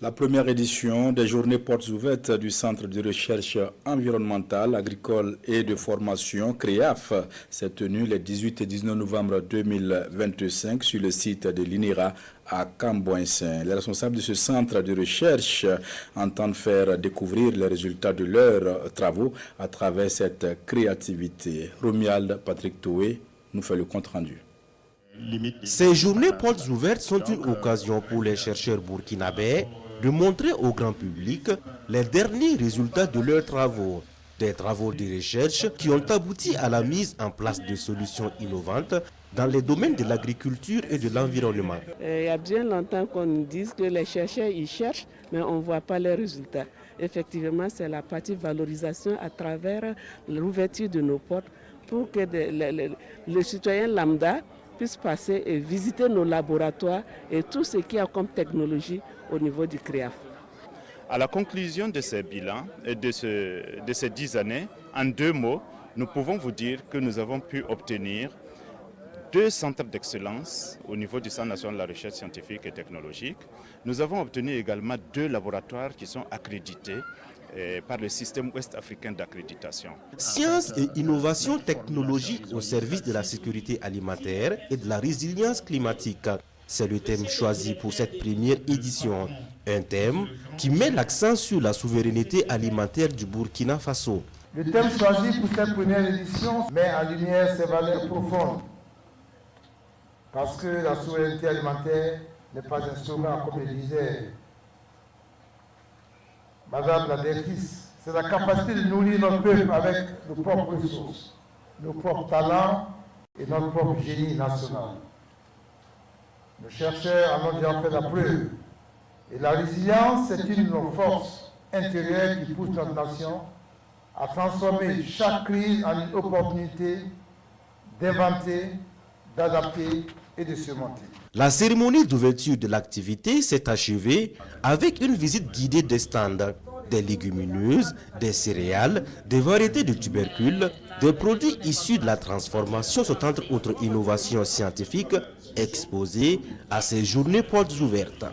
La première édition des journées portes ouvertes du Centre de recherche environnementale, agricole et de formation CREAF s'est tenue les 18 et 19 novembre 2025 sur le site de l'INERA à Camboinsin. Les responsables de ce centre de recherche entendent faire découvrir les résultats de leurs travaux à travers cette créativité. Romuald Patrick Toué nous fait le compte-rendu. Ces journées portes ouvertes sont une occasion pour les chercheurs burkinabés de montrer au grand public les derniers résultats de leurs travaux. Des travaux de recherche qui ont abouti à la mise en place de solutions innovantes dans les domaines de l'agriculture et de l'environnement. Il y a bien longtemps qu'on nous dise que les chercheurs ils cherchent, mais on ne voit pas les résultats. Effectivement, c'est la partie valorisation à travers l'ouverture de nos portes pour que le citoyen lambda puisse passer et visiter nos laboratoires et tout ce qu'il y a comme technologie au niveau du CREAF. À la conclusion de ces bilans et de ces 10 années, en 2 mots, nous pouvons vous dire que nous avons pu obtenir 2 centres d'excellence au niveau du Centre national de la recherche scientifique et technologique. Nous avons obtenu également 2 laboratoires qui sont accrédités par le système ouest-africain d'accréditation. Science et innovation technologique au service de la sécurité alimentaire et de la résilience climatique. C'est le thème choisi pour cette première édition. Un thème qui met l'accent sur la souveraineté alimentaire du Burkina Faso. Le thème choisi pour cette première édition met en lumière ses valeurs profondes. Parce que la souveraineté alimentaire n'est pas un slogan, comme le disait Madame la directrice. C'est la capacité de nourrir notre peuple avec nos propres ressources, nos propres talents et notre propre génie national. Nos chercheurs en ont déjà fait la preuve. Et la résilience, c'est une de nos forces intérieures qui pousse notre nation à transformer chaque crise en une opportunité d'inventer, d'adapter et de surmonter. La cérémonie d'ouverture de l'activité s'est achevée avec une visite guidée des stands. Des légumineuses, des céréales, des variétés de tubercules, des produits issus de la transformation sont entre autres innovations scientifiques exposées à ces journées portes ouvertes.